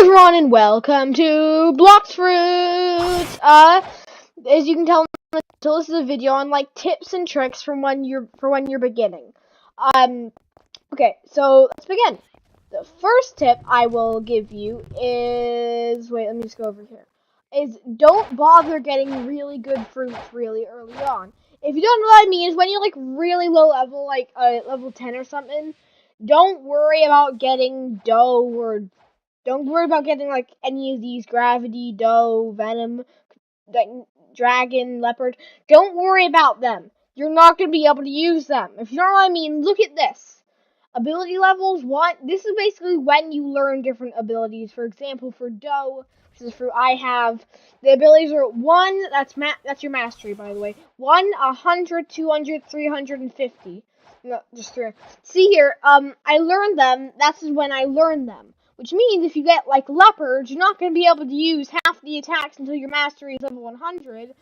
everyone, and welcome to Blox Fruits. As you can tell, so this is a video on like tips and tricks from when you're beginning. Okay, so let's begin. The first tip I will give you is let me just go over here. Is don't bother getting really good fruits really early on. If you don't know what I mean, is when you're like really low level, like level 10 or something. Don't worry about getting dough or don't worry about getting like any of these gravity, dough, venom, like dragon, leopard. Don't worry about them. You're not going to be able to use them. If you know what I mean, look at this. Ability levels, this is basically when you learn different abilities. For example, for dough, which is fruit I have, the abilities are 1, that's your mastery, by the way. 1, 100, 200, 350. No, just 3. See here, I learned them, that's when I learned them. Which means if you get, like, leopards, you're not going to be able to use half the attacks until your mastery is level 100.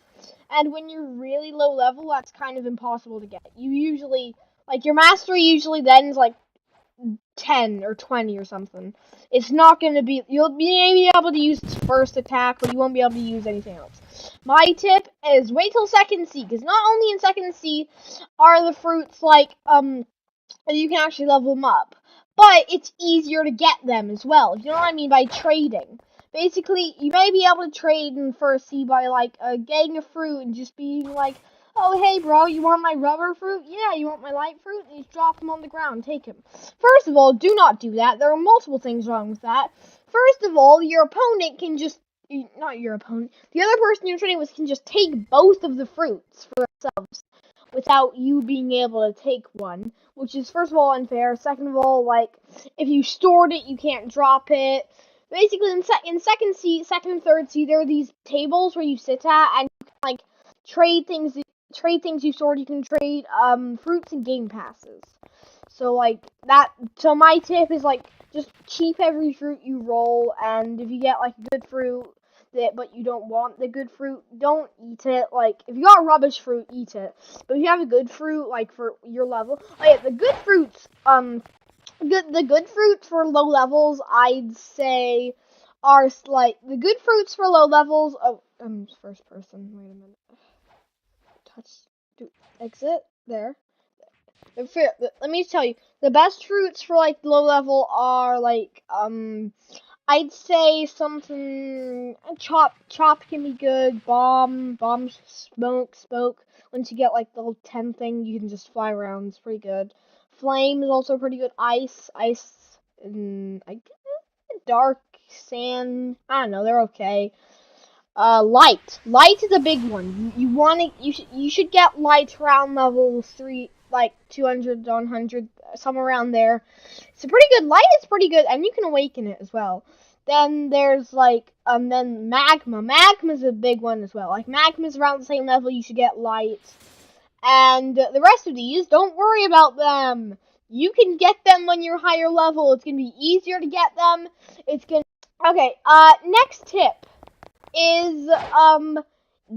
And when you're really low level, that's kind of impossible to get. You usually, like, your mastery usually then is, like, 10 or 20 or something. It's not going to be, you'll be able to use its first attack, but you won't be able to use anything else. My tip is wait till second C, because not only in second C are the fruits, like, you can actually level them up. But it's easier to get them as well, if you know what I mean by trading. Basically, you may be able to trade in first C by, like, getting a fruit and just being like, oh, hey, bro, you want my rubber fruit? Yeah, you want my light fruit? And you just drop him on the ground, take him. First of all, do not do that. There are multiple things wrong with that. First of all, your opponent can just, not your opponent, the other person you're trading with can just take both of the fruits for themselves without you being able to take one, which is first of all unfair. Second of all, like, if you stored it, you can't drop it. Basically, in second and third C, there are these tables where you sit at and you can, like, trade things you stored. You can trade fruits and game passes. So like that. So my tip is like just keep every fruit you roll, and if you get like a good fruit but you don't want the good fruit, don't eat it. Like, if you got a rubbish fruit, eat it. But if you have a good fruit, like, for your level, oh yeah, the good fruits, the good fruits for low levels, I'd say, are, like, the good fruits for low levels, first person, wait a minute, exit, there. Let me tell you, the best fruits for, like, low level are, like, I'd say something, chop can be good, bomb, smoke. Once you get, like, the little 10 thing, you can just fly around, it's pretty good. Flame is also pretty good, ice, and, dark, sand, I don't know, they're okay. Light is a big one. You should get light around level 3, like 200 to 100, somewhere around there. It's a pretty good light. It's pretty good, and you can awaken it as well. Then there's like then magma. Magma's a big one as well. Like, magma's around the same level. You should get light, and the rest of these, don't worry about them. You can get them when you're higher level. It's gonna be easier to get them. Okay. Next tip is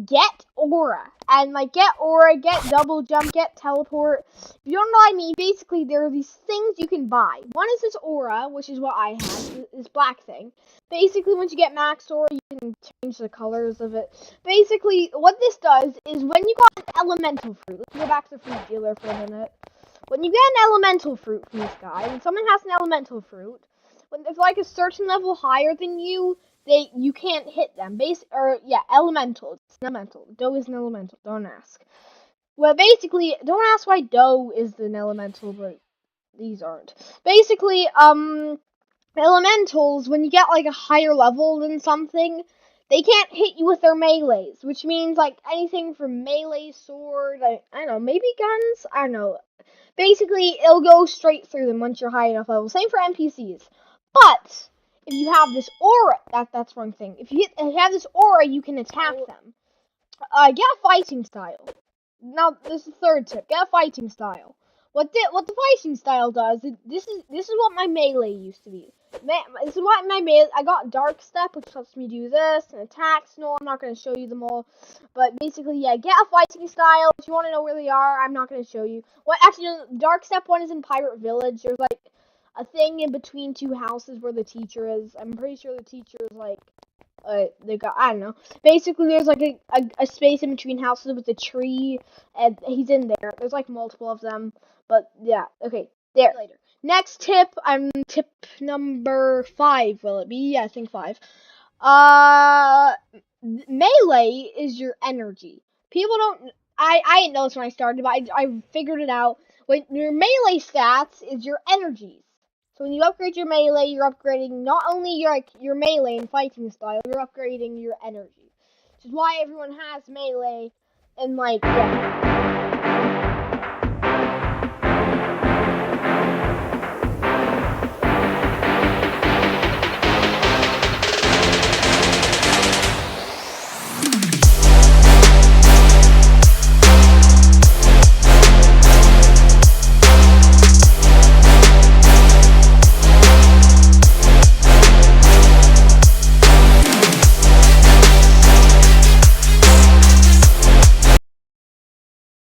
get aura, and like get aura, get double jump, get teleport. If you don't know what I mean, basically there are these things you can buy. One is this aura, which is what I have, this black thing. Basically, once you get max aura, you can change the colors of it. Basically, what this does is when you got an elemental fruit, let's go back to the fruit dealer for a minute. When you get an elemental fruit from this guy, when someone has an elemental fruit, when it's like a certain level higher than you can't hit them. Elemental. It's an elemental. Dough is an elemental. Don't ask. Well, basically, don't ask why dough is an elemental, but these aren't. Basically, elementals, when you get like a higher level than something, they can't hit you with their melees, which means like anything from melee, sword, I don't know, maybe guns, I don't know. Basically, it'll go straight through them once you're high enough level. Same for NPCs. But if you have this aura, that's wrong thing. If you have this aura, you can attack them. Get a fighting style. Now, this is the third tip. Get a fighting style. What the fighting style does? This is what my melee used to be. This is what my melee. I got dark step, which lets me do this, and attacks. No, I'm not going to show you them all. But basically, yeah, get a fighting style. If you want to know where they are, I'm not going to show you. Dark step one is in Pirate Village. There's like a thing in between two houses where the teacher is. I'm pretty sure the teacher is like, I don't know. Basically, there's like a space in between houses with a tree, and he's in there. There's like multiple of them, but yeah, okay, there. Later. Next tip, tip number 5. Will it be? Yeah, I think 5. Melee is your energy. People don't. I didn't know this when I started, but I figured it out. When your melee stats is your energies. So when you upgrade your melee, you're upgrading not only your melee and fighting style, you're upgrading your energy. Which is why everyone has melee and like yeah.